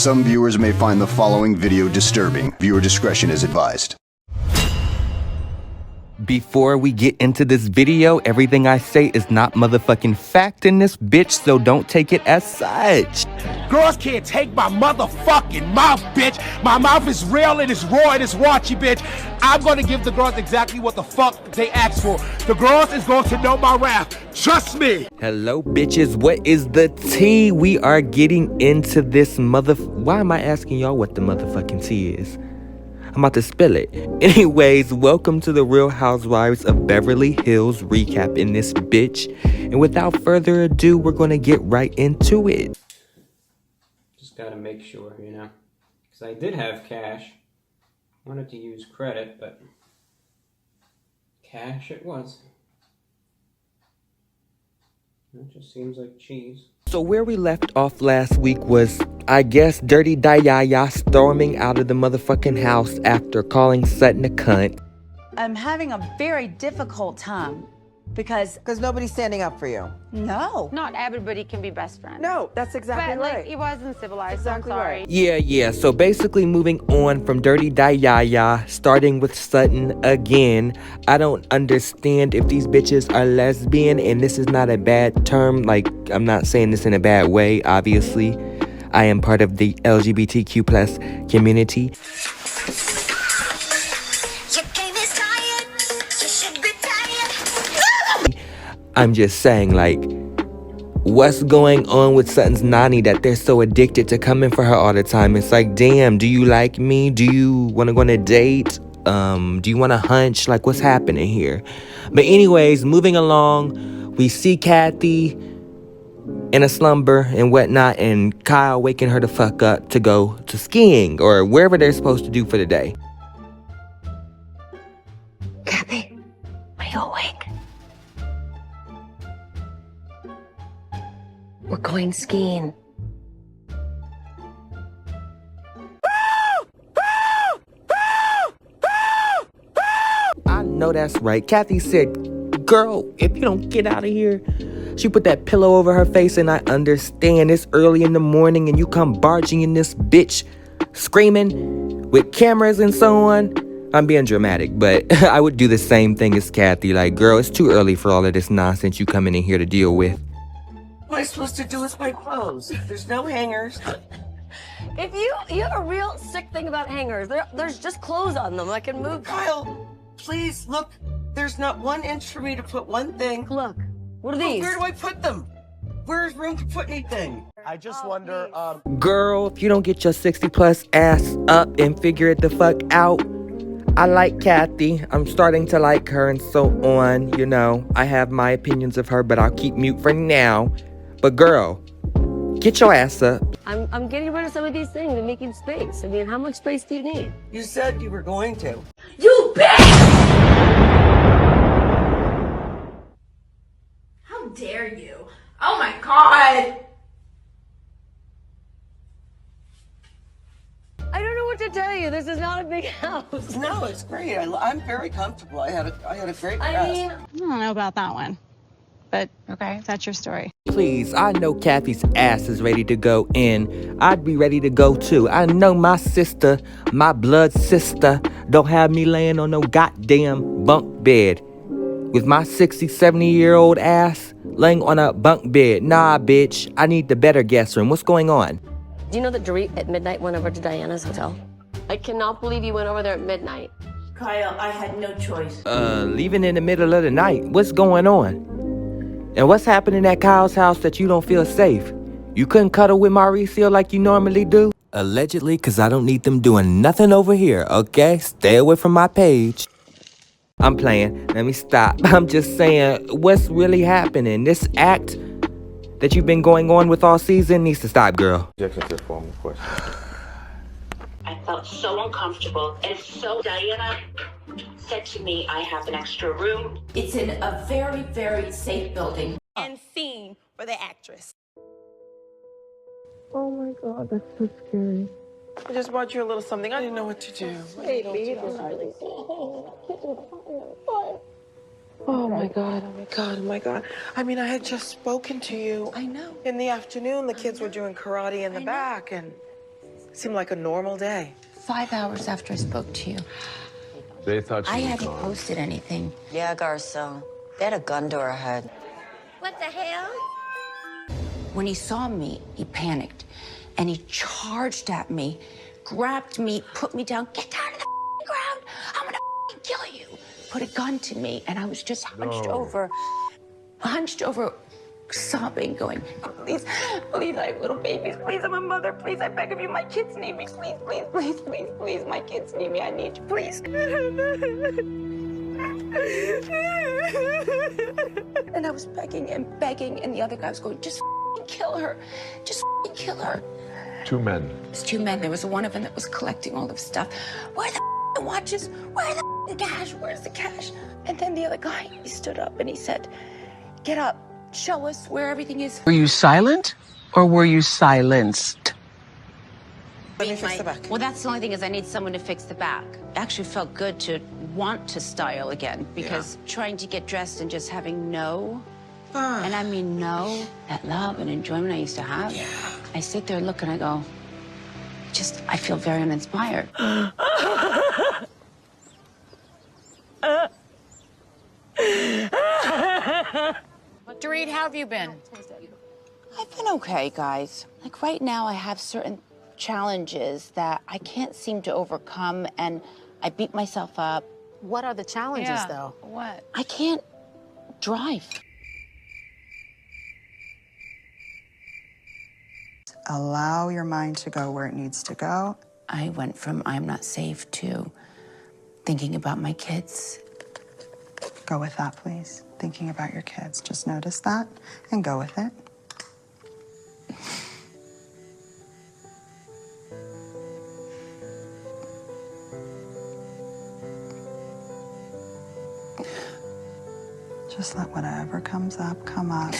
Some viewers may find the following video disturbing. Viewer discretion is advised. Before we get into this video, everything I say is not motherfucking fact in this bitch, so don't take it as such. Girls can't take my motherfucking mouth, bitch. My mouth is real, it is raw, it is raunchy, bitch. I'm gonna give the girls exactly what the fuck they asked for. The girls is going to know my wrath. Trust me. Hello, bitches. What is the tea? We are getting into this Why am I asking y'all what the motherfucking tea is? I'm about to spill it. Anyways, welcome to the Real Housewives of Beverly Hills recap in this bitch. And without further ado, we're gonna get right into it. Just gotta make sure, you know. Because I did have cash. Wanted to use credit, but cash it was. It just seems like cheese. So where we left off last week was, I guess, Dirty Dayaya storming out of the motherfucking house after calling Sutton a cunt. I'm having a very difficult time because nobody's standing up for you. no. Not everybody can be best friends. No, that's exactly But, right. like, it wasn't civilized, Exactly so I'm sorry. right. Yeah, so basically moving on from Dirty Dayaya, starting with Sutton again. I don't understand if these bitches are lesbian, and this is not a bad term. Like, I'm not saying this in a bad way, obviously. I am part of the LGBTQ plus community. I'm just saying, like, what's going on with Sutton's nanny that they're so addicted to coming for her all the time? It's like, damn, do you like me? Do you want to go on a date? Do you want to hunch? Like, what's happening here? But anyways, moving along, we see Kathy in a slumber and whatnot, and Kyle waking her the fuck up to go to skiing or wherever they're supposed to do for the day. Kathy, are you awake? We're going skiing. I know that's right. Kathy said, girl, if you don't get out of here. She put that pillow over her face, and I understand it's early in the morning and you come barging in this bitch screaming with cameras and so on. I'm being dramatic, but I would do the same thing as Kathy. Like, girl, it's too early for all of this nonsense you coming in here to deal with. What am I supposed to do with my clothes? There's no hangers. If you have a real sick thing about hangers, there's just clothes on them. I can move. Kyle, please, look. There's not 1 inch for me to put one thing. Look, what are Look, these? where do I put them? Where's room to put anything? I just wonder, Girl, if you don't get your 60 plus ass up and figure it the fuck out. I like Kathy. I'm starting to like her and so on. You know, I have my opinions of her, but I'll keep mute for now. But girl, get your ass up. I'm getting rid of some of these things and making space. I mean, how much space do you need? You said you were going to. You bitch! How dare you? Oh my god! I don't know what to tell you. This is not a big house. No, it's great. I'm very comfortable. I had a great rest. I mean, I don't know about that one, but okay, that's your story. Please, I know Kathy's ass is ready to go in. I'd be ready to go too. I know my sister, my blood sister, don't have me laying on no goddamn bunk bed with my 60, 70-year-old ass laying on a bunk bed. Nah, bitch, I need the better guest room. What's going on? do you know that Dorit at midnight went over to Diana's hotel? I cannot believe you went over there at midnight. Kyle, I had no choice. Leaving in the middle of the night. What's going on? And what's happening at Kyle's house that you don't feel safe? You couldn't cuddle with Mauricio like you normally do? Allegedly, because I don't need them doing nothing over here, okay? Stay away from my page. I'm playing. Let me stop. I'm just saying, what's really happening? This act that you've been going on with all season needs to stop, girl. Objection to the formal question. I felt so uncomfortable, and so Diana said to me, I have an extra room. It's in a very, very safe building. And scene for the actress. Oh my god, that's so scary. I just brought you a little something. I didn't know what to do. Oh my god, oh my god, oh my god. I mean, I had just spoken to you. I know. In the afternoon, the kids were doing karate in the back, and Seemed like a normal day. 5 hours after I spoke to you, They thought I she was hadn't gone. posted anything. Yeah, Garcelle. They had a gun to her head. What the hell? When he saw me, he panicked and he charged at me, grabbed me, put me down. Get down to the ground. I'm gonna kill you. Put a gun to me, and I was just hunched over, sobbing, going, please, please, I have little babies. Please, I'm a mother. Please, I beg of you. My kids need me. Please, please, please, please, please. My kids need me. I need you. Please. And I was begging and begging, and the other guy was going, just kill her. Just kill her. 2 men. There's 2 men. There was one of them that was collecting all the stuff. Where are the watches? Where are the cash? Where's the cash? And then the other guy, he stood up and he said, get up. Show us where everything is. Were you silent or were you silenced? Let me fix the back. Well, that's the only thing is I need someone to fix the back. Actually felt good to want to style again because trying to get dressed and just having and I mean that love and enjoyment I used to have. Yeah. I sit there and look and I go, I feel very uninspired. Dorit, how have you been? I've been okay, guys. Like right now I have certain challenges that I can't seem to overcome and I beat myself up. What are the challenges, though? What? I can't drive. Allow your mind to go where it needs to go. I went from I'm not safe to thinking about my kids. Go with that, please. Thinking about your kids. Just notice that and go with it. Just let whatever comes up, come up.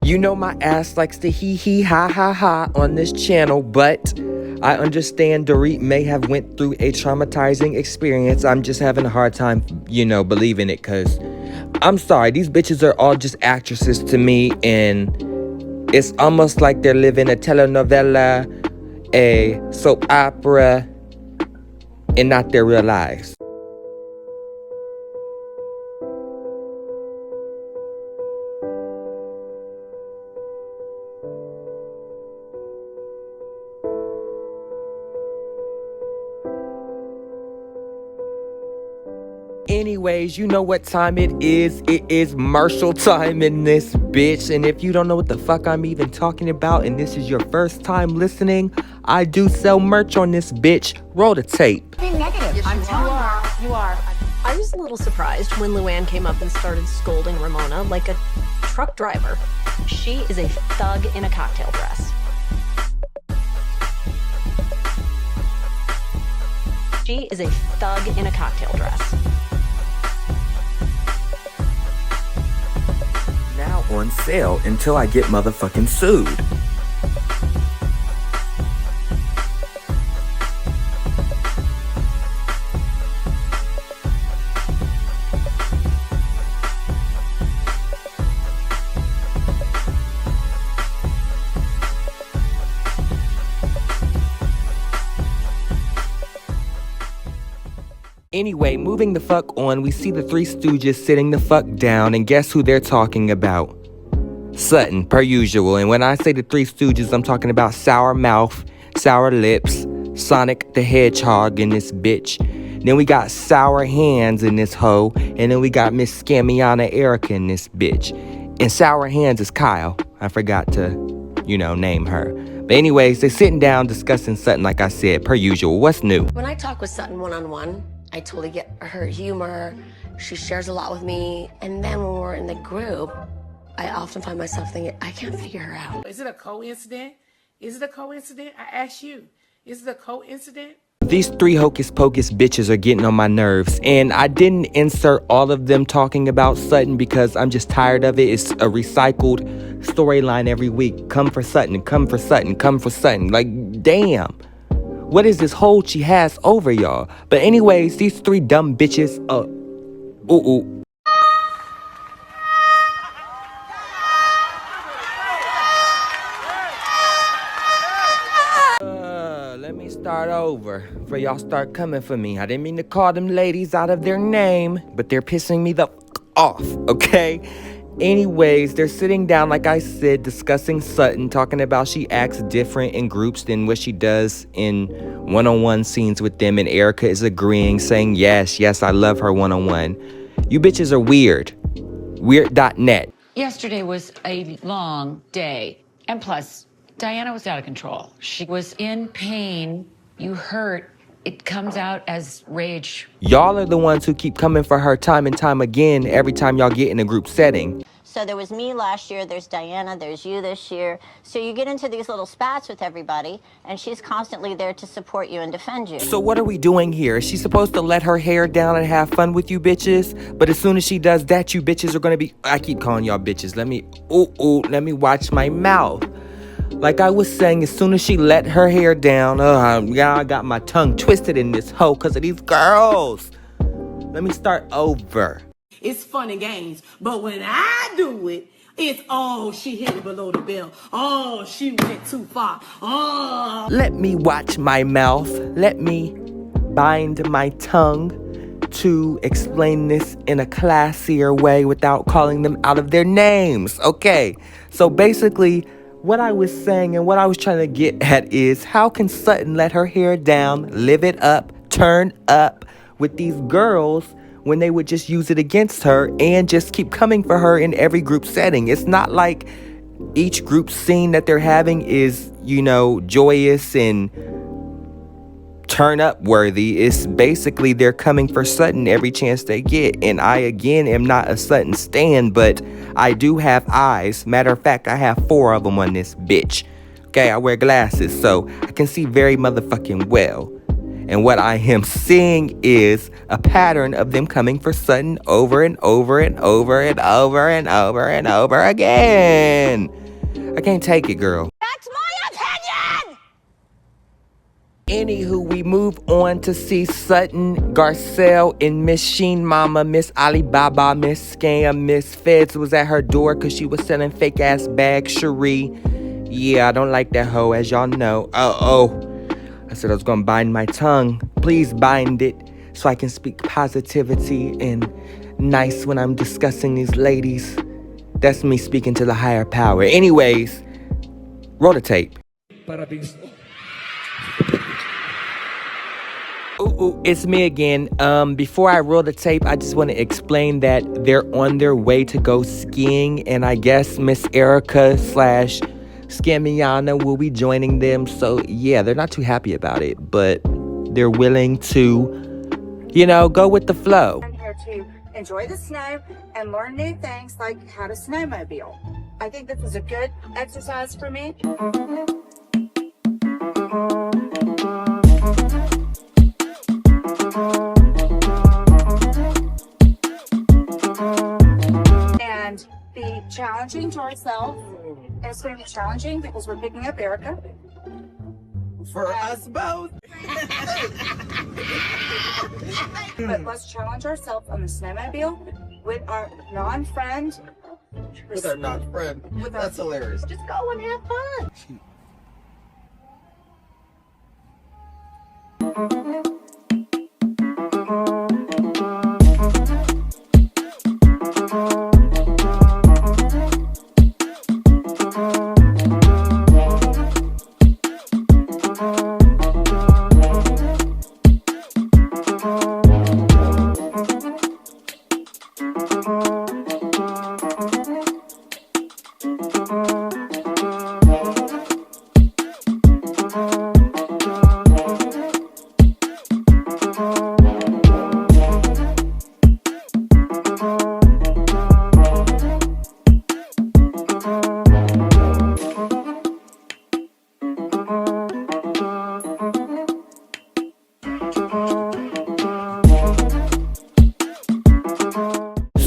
You know my ass likes to hee ha ha ha on this channel, but I understand Dorit may have went through a traumatizing experience. I'm just having a hard time, believing it, because I'm sorry, these bitches are all just actresses to me, and it's almost like they're living a telenovela, a soap opera, and not their real lives. Anyways, you know what time it is. It is Marshall time in this bitch. And if you don't know what the fuck I'm even talking about and this is your first time listening, I do sell merch on this bitch. Roll the tape. Negative. I'm telling you. You are. I was a little surprised when Luann came up and started scolding Ramona like a truck driver. She is a thug in a cocktail dress. She is a thug in a cocktail dress. Now on sale until I get motherfucking sued. Anyway, moving the fuck on, we see the Three Stooges sitting the fuck down, and guess who they're talking about? Sutton, per usual. And when I say the Three Stooges, I'm talking about Sour Mouth, Sour Lips, Sonic the Hedgehog in this bitch. Then we got Sour Hands in this hoe, and then we got Miss Scamiana Erika in this bitch. And Sour Hands is Kyle. I forgot to, name her. But anyways, they're sitting down discussing Sutton, like I said, per usual. What's new? When I talk with Sutton one-on-one, I totally get her humor. She shares a lot with me. And then when we're in the group, I often find myself thinking, I can't figure her out. Is it a coincidence? Is it a coincidence? I ask you, is it a coincidence? These three hocus pocus bitches are getting on my nerves, and I didn't insert all of them talking about Sutton because I'm just tired of it. It's a recycled storyline every week. Come for Sutton, come for Sutton, come for Sutton. Like, damn. What is this hold she has over y'all? But anyways, these three dumb bitches, start over before y'all start coming for me. I didn't mean to call them ladies out of their name, but they're pissing me the off, okay? Anyways, they're sitting down, like I said, discussing Sutton, talking about she acts different in groups than what she does in one-on-one scenes with them, and Erika is agreeing, saying, yes, I love her one-on-one. You bitches are weird. Weird.net. Yesterday was a long day, and plus, Diana was out of control. She was in pain. You hurt. It comes out as rage. Y'all are the ones who keep coming for her time and time again every time y'all get in a group setting. So there was me last year, there's Diana, there's you this year. So you get into these little spats with everybody, and she's constantly there to support you and defend you. So what are we doing here? Is she supposed to let her hair down and have fun with you bitches? But as soon as she does that, you bitches are gonna be... I keep calling y'all bitches. Let me watch my mouth. Like I was saying, as soon as she let her hair down, I got my tongue twisted in this hoe because of these girls. Let me start over. It's fun and games, but when I do it, it's, oh, she hit it below the belt. Oh, she went too far. Oh. Let me watch my mouth. Let me bind my tongue to explain this in a classier way without calling them out of their names. Okay, so basically, what I was saying and what I was trying to get at is, how can Sutton let her hair down, live it up, turn up with these girls when they would just use it against her and just keep coming for her in every group setting? It's not like each group scene that they're having is, joyous and turn up worthy. It's basically they're coming for Sutton every chance they get. And I, again, am not a Sutton stan, but I do have eyes. Matter of fact, I have 4 of them on this bitch. Okay, I wear glasses, so I can see very motherfucking well. And what I am seeing is a pattern of them coming for Sutton over and over and over and over and over and over again. I can't take it, girl. That's my opinion! Anywho, we move on to see Sutton, Garcelle, and Miss Sheen Mama, Miss Alibaba, Miss Scam, Miss Feds was at her door because she was selling fake-ass bags. Cherie. Yeah, I don't like that hoe, as y'all know. I said I was gonna bind my tongue. Please bind it so I can speak positivity and nice when I'm discussing these ladies. That's me speaking to the higher power. Anyways, roll the tape. It's me again. Before I roll the tape, I just want to explain that they're on their way to go skiing, and I guess Miss Erika / Scamiana will be joining them. So yeah, they're not too happy about it, but they're willing to, go with the flow. I'm here to enjoy the snow and learn new things like how to snowmobile. I think this is a good exercise for me. And be challenging to ourselves. And it's going to be challenging because we're picking up Erika. For us both. But let's challenge ourselves on the snowmobile with our non-friend. With our non-friend. That's hilarious. Just go and have fun.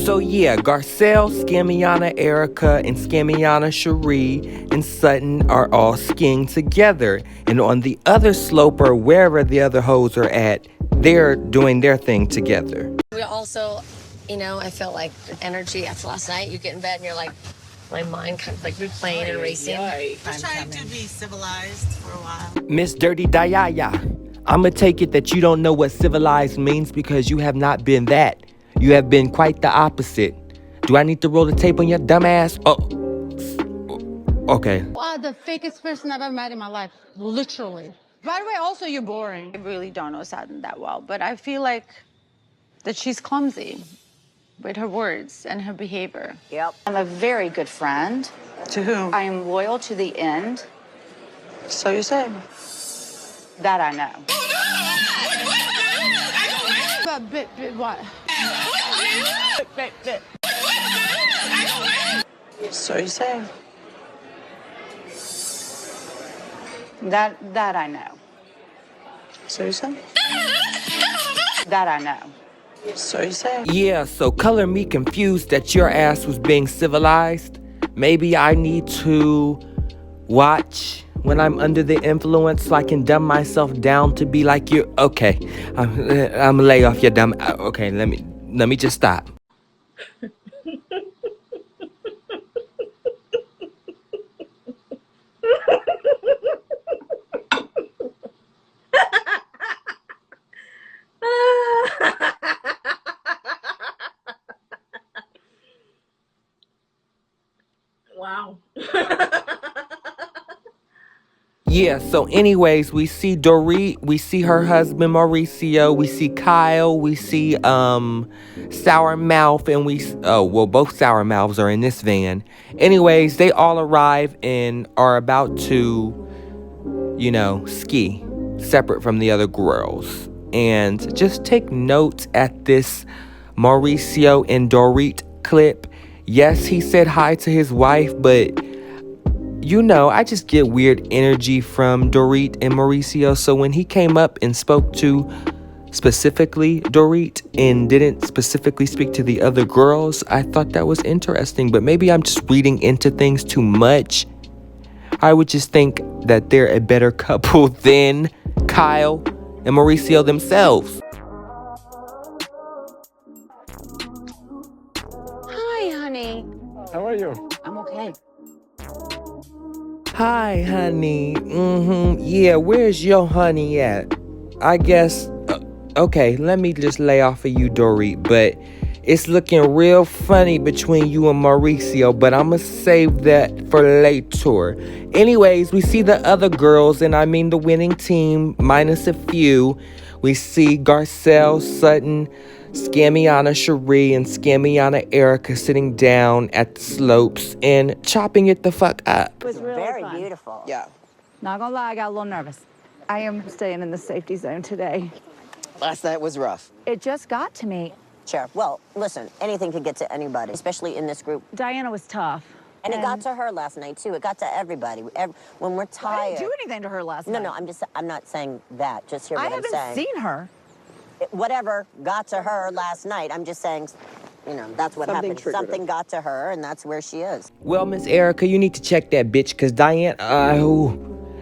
So yeah, Garcelle, Scamiana, Erika, and Scamiana, Cherie, and Sutton are all skiing together. And on the other slope, or wherever the other hoes are at, they're doing their thing together. We also, I felt like energy after last night. You get in bed and you're like, My mind kind of like replaying and racing. Just trying to be civilized for a while. Miss Dirty Dayaya, I'ma take it that you don't know what civilized means because you have not been that. You have been quite the opposite. Do I need to roll the tape on your dumb ass? Oh, okay. You are the fakest person I've ever met in my life, literally. By the way, also, you're boring. I really don't know Satin that well, but I feel like that she's clumsy with her words and her behavior. Yep. I'm a very good friend. To whom? I am loyal to the end. So you say. That I know. But what? So you say. That I know. So you say. That I know. So you say. Yeah, so color me confused that your ass was being civilized. Maybe I need to watch when I'm under the influence so I can dumb myself down to be like you. Okay, I'm lay off your dumb. Okay, let me just stop. Wow. Yeah, so anyways, we see Dorit, we see her husband Mauricio, we see Kyle, we see Sour Mouth, and both Sour Mouths are in this van. Anyways, they all arrive and are about to, ski separate from the other girls. And just take note at this Mauricio and Dorit clip. Yes, he said hi to his wife, but I just get weird energy from Dorit and Mauricio. So when he came up and spoke to specifically Dorit and didn't specifically speak to the other girls, I thought that was interesting. But maybe I'm just reading into things too much. I would just think that they're a better couple than Kyle and Mauricio themselves. Hi, honey. How are you? I'm okay. Hi, honey. Yeah, where's your honey at? I guess, okay, let me just lay off of you, Dorit, but it's looking real funny between you and Mauricio, but I'ma save that for later. Anyways, we see the other girls, and I mean the winning team, minus a few. We see Garcelle, Sutton, Scamiana Cherie, and Scamiana Erika sitting down at the slopes and chopping it the fuck up. It was really very beautiful. Yeah. Not gonna lie, I got a little nervous. I am staying in the safety zone today. Last night was rough. It just got to me. Sure. Well, listen, anything could get to anybody, especially in this group. Diana was tough. And it got to her last night, too. It got to everybody. When we're tired. I didn't do anything to her last night. No, I'm not saying that. Just hear what I'm saying. I haven't seen her. Whatever got to her last night, I'm just saying, that's what happened. Something got to her, and that's where she is. Well, Miss Erika, you need to check that bitch, because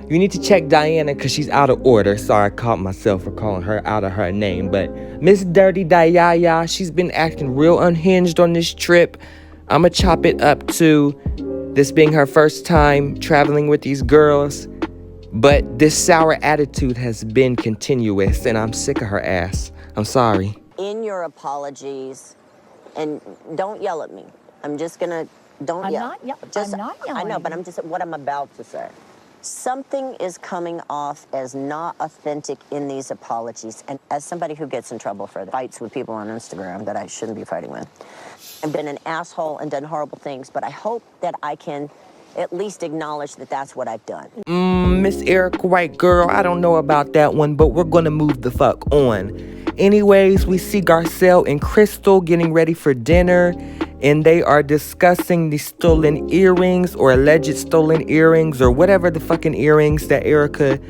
you need to check Diana, because she's out of order. Sorry, I caught myself for calling her out of her name. But Miss Dirty Dayaya, she's been acting real unhinged on this trip. I'ma chop it up to this being her first time traveling with these girls. But this sour attitude has been continuous, and I'm sick of her ass. I'm sorry. In your apologies, and don't yell at me. I'm just gonna, don't yell. I'm not yelling. I know, but I'm just, what I'm about to say. Something is coming off as not authentic in these apologies. And as somebody who gets in trouble for fights with people on Instagram that I shouldn't be fighting with, I've been an asshole and done horrible things, but I hope that I can at least acknowledge that that's what I've done. Miss Erika White girl, I don't know about that one, but we're gonna move the fuck on. Anyways, we see Garcelle and Crystal getting ready for dinner, and they are discussing the stolen earrings or alleged stolen earrings or whatever the fucking earrings that Erika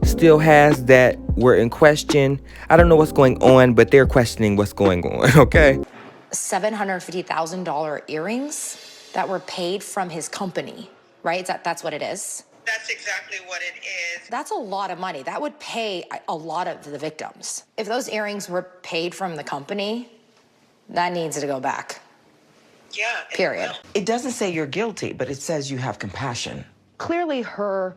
still has that were in question. I don't know what's going on, but they're questioning what's going on, okay? $750,000 earrings that were paid from his company, right? That's what it is? That's exactly what it is. That's a lot of money. That would pay a lot of the victims. If those earrings were paid from the company, that needs to go back. Period. It doesn't say you're guilty, but it says you have compassion. Clearly, her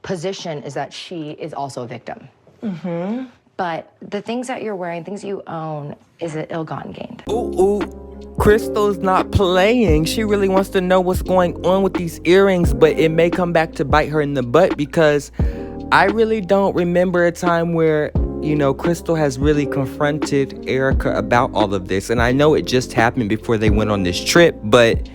position is that she is also a victim. Mm-hmm. But the things that you're wearing, things you own, is it ill-gotten gain? Ooh, Crystal's not playing. She really wants to know what's going on with these earrings, but it may come back to bite her in the butt because I really don't remember a time where, you know, Crystal has really confronted Erika about all of this. And I know it just happened before they went on this trip, but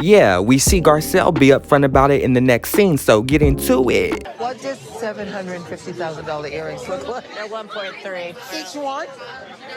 yeah, we see Garcelle be upfront about it in the next scene, so get into it. What does $750,000 earrings look like? They're 1.3. Each one?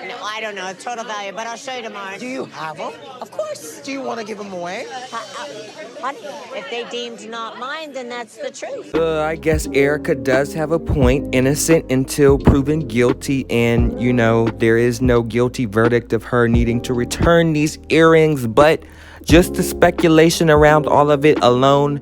No, I don't know. Total value, but I'll show you tomorrow. Do you have them? Of course. Do you want to give them away? Honey, if they deemed not mine, then that's the truth. I guess Erika does have a point. Innocent until proven guilty, and, you know, there is no guilty verdict of her needing to return these earrings, but just the speculation around all of it alone,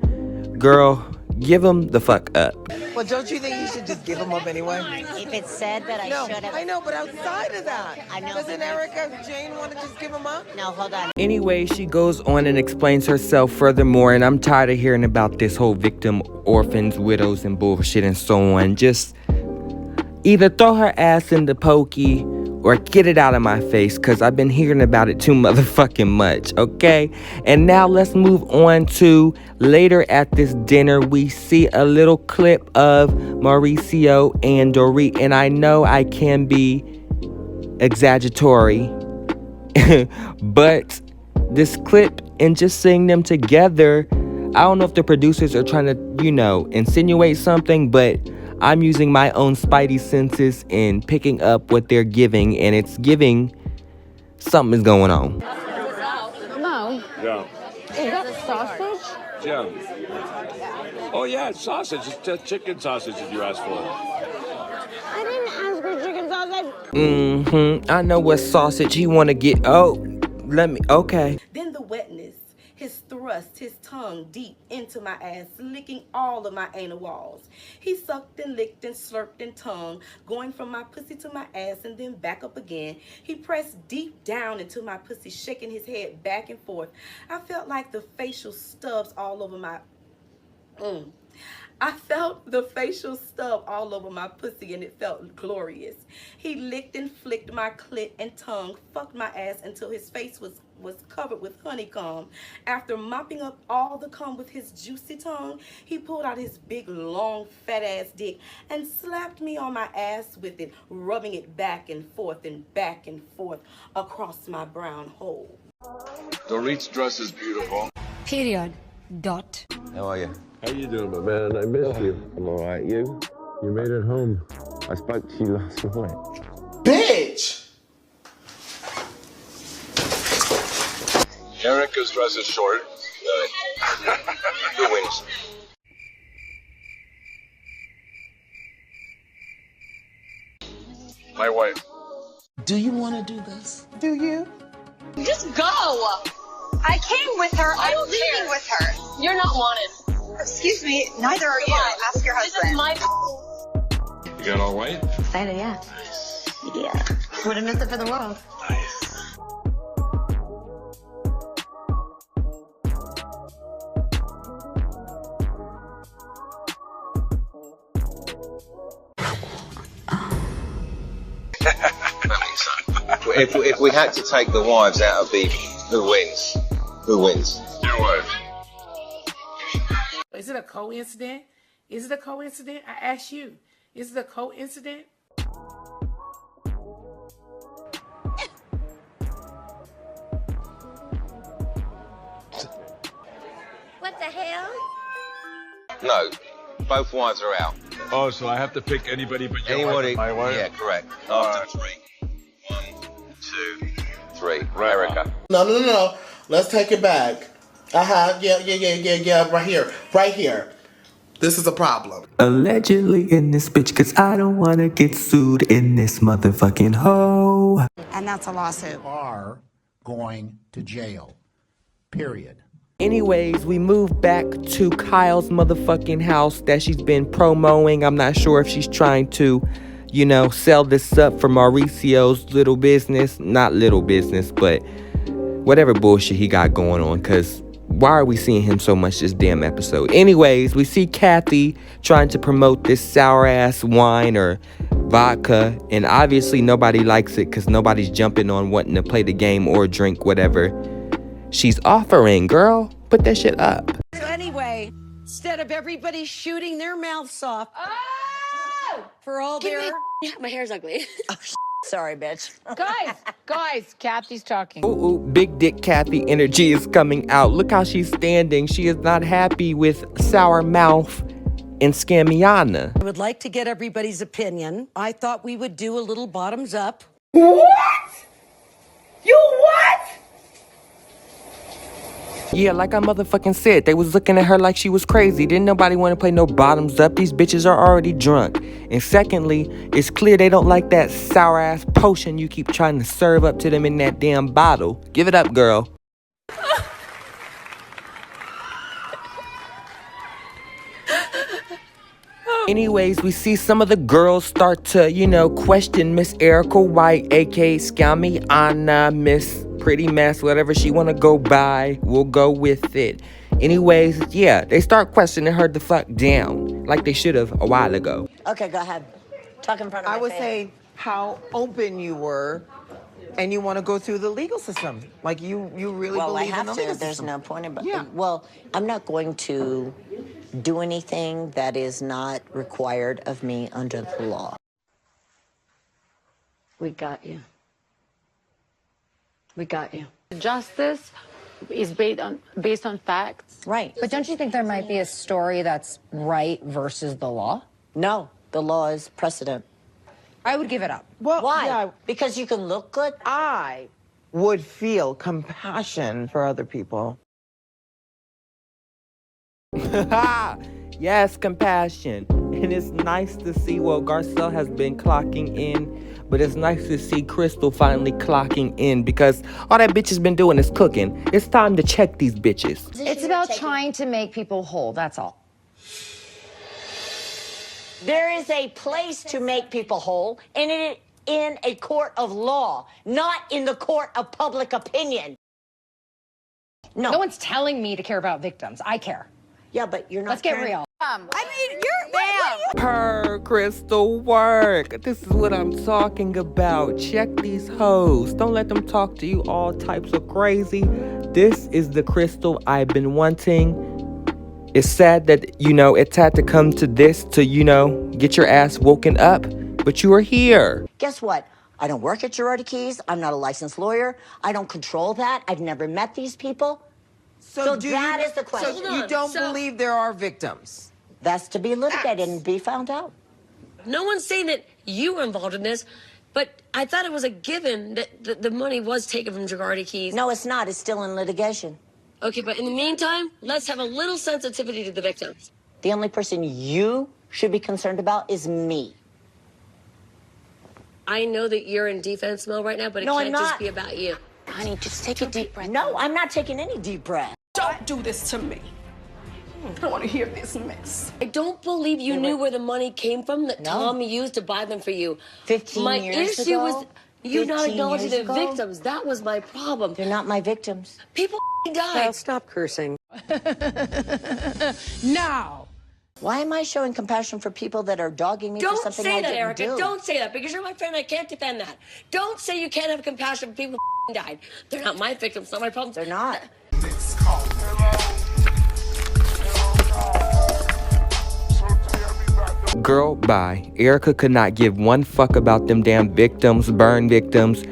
girl, give them the fuck up. Well, don't you think you should just give them up anyway? If it said that I should have. I know, but outside of that. I know. Doesn't Erika Jane want to just give them up? No, hold on. Anyway, she goes on and explains herself furthermore, and I'm tired of hearing about this whole victim, orphans, widows, and bullshit and so on. Just either throw her ass in the pokey or get it out of my face, because I've been hearing about it too motherfucking much, okay? And now let's move on to later at this dinner. We see a little clip of Mauricio and Dorit, and I know I can be exaggeratory, but this clip and just seeing them together, I don't know if the producers are trying to, you know, insinuate something, but I'm using my own spidey senses and picking up what they're giving, and it's giving something is going on. No. Yeah. Is that sausage? Yeah. Oh, yeah, it's sausage. It's just chicken sausage if you ask for it. I didn't ask for chicken sausage. Mm-hmm. I know what sausage he want to get. Oh, let me. Okay. Then the wetness, his thrust, his tongue deep into my ass, licking all of my anal walls. He sucked and licked and slurped and tongue, going from my pussy to my ass and then back up again. He pressed deep down into my pussy, shaking his head back and forth. I felt like the facial stubs all over my... I felt the facial stub all over my pussy and it felt glorious. He licked and flicked my clit and tongue, fucked my ass until his face was covered with honeycomb. After mopping up all the cum with his juicy tongue, he pulled out his big, long, fat-ass dick and slapped me on my ass with it, rubbing it back and forth across my brown hole. Dorit's dress is beautiful. Period. Dot. How are you? How you doing, my man? I missed you. I'm all right. You? You made it home. I spoke to you last night. Bitch! Erika's dress is short. Who wins? My wife. Do you want to do this? Do you? Just go! I came with her. I'm leaving with her. You're not wanted. Excuse me, neither are you. Ask your husband. This is my... You got all white? Excited, yeah. Yeah. Wouldn't miss it for the world. If we had to take the wives out of beef, who wins? Who wins? Your wife. Is it a coincidence? Is it a coincidence? I ask you. Is it a coincidence? What the hell? No, both wives are out. Oh, so I have to pick anybody but your Anybody? wife and my wife? Yeah, correct. After three. 1, 2, 3. Erika. No. Let's take it back. Yeah. Right here. This is a problem. Allegedly in this bitch, cause I don't wanna get sued in this motherfucking hoe. And that's a lawsuit. Are going to jail. Period. Anyways, we move back to Kyle's motherfucking house that she's been promoting. I'm not sure if she's trying to, you know, sell this up for Mauricio's little business. Not little business, but whatever bullshit he got going on, because why are we seeing him so much this damn episode? Anyways, we see Kathy trying to promote this sour-ass wine or vodka, and obviously nobody likes it because nobody's jumping on wanting to play the game or drink whatever she's offering. Girl, put that shit up. Anyway, instead of everybody shooting their mouths off for all their... My hair's ugly. Sorry, bitch. Guys, Kathy's talking. Ooh, big dick Kathy energy is coming out. Look how she's standing. She is not happy with sour mouth and Scamiana. I would like to get everybody's opinion. I thought we would do a little bottoms up. What? You what? Yeah, like I motherfucking said, they was looking at her like she was crazy. Didn't nobody want to play no bottoms up. These bitches are already drunk. And secondly, it's clear they don't like that sour-ass potion you keep trying to serve up to them in that damn bottle. Give it up, girl. Anyways, we see some of the girls start to, question Miss Erika White, aka Scamiana, Miss Pretty Mess, whatever she want to go by, we'll go with it. Anyways, yeah, they start questioning her the fuck down, like they should have a while ago. Okay, go ahead. Talk in front of I my would face. say how open you were, and you want to go through the legal system. Like you really Well, I believe in have the to. legal There's system. no point about Yeah. Well, I'm not going to do anything that is not required of me under the law. We got you. We got you. Justice is based on facts. Right. But don't you think there might be a story that's right versus the law? No, the law is precedent. I would give it up. Well, Why? yeah, Because you can look good? I would feel compassion for other people. Yes, compassion. And it's nice to see, well, Garcelle has been clocking in, but it's nice to see Crystal finally clocking in because all that bitch has been doing is cooking. It's time to check these bitches. It's about trying to make people whole, that's all. There is a place to make people whole, and it in a court of law, not in the court of public opinion. No one's telling me to care about victims. I care. Yeah, but you're not. Let's get real. I mean, you're... Per Crystal work. This is what I'm talking about. Check these hoes. Don't let them talk to you all types of crazy. This is the Crystal I've been wanting. It's sad that, it's had to come to this to, get your ass woken up. But you are here. Guess what? I don't work at Girardi Keys. I'm not a licensed lawyer. I don't control that. I've never met these people. So that is the question. So you don't believe there are victims? That's to be litigated and be found out. No one's saying that you were involved in this, but I thought it was a given that the money was taken from Girardi Keys. No, it's not. It's still in litigation. Okay, but in the meantime, let's have a little sensitivity to the victims. The only person you should be concerned about is me. I know that you're in defense mode right now, but it can't just be about you. Honey, just take a deep breath. No, I'm not taking any deep breath. Don't do this to me. I don't want to hear this mess. I don't believe you knew where the money came from that Tom used to buy them for you. 15 my years issue ago? was you not 15 acknowledging years the ago? victims. That was my problem. They're not my victims. People died. Now stop cursing. Now. Why am I showing compassion for people that are dogging me for Don't something say I that, didn't Erika. do? Don't say that because you're my friend. I can't defend that. Don't say you can't have compassion for people who died. They're not my victims. Not my problems. They're not. Girl, bye. Erika could not give one fuck about them damn victims, burn victims.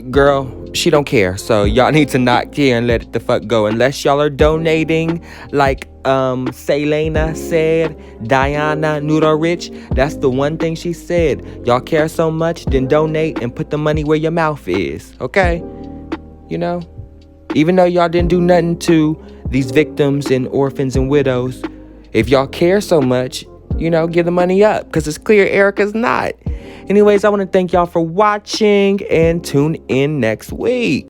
Girl, she don't care. So y'all need to not care and let it the fuck go. Unless y'all are donating, like Selena said, Diana Rich. That's the one thing she said. Y'all care so much, then donate and put the money where your mouth is. Okay? Even though y'all didn't do nothing to these victims and orphans and widows, if y'all care so much, give the money up. Because it's clear Erika's not. Anyways, I want to thank y'all for watching and tune in next week.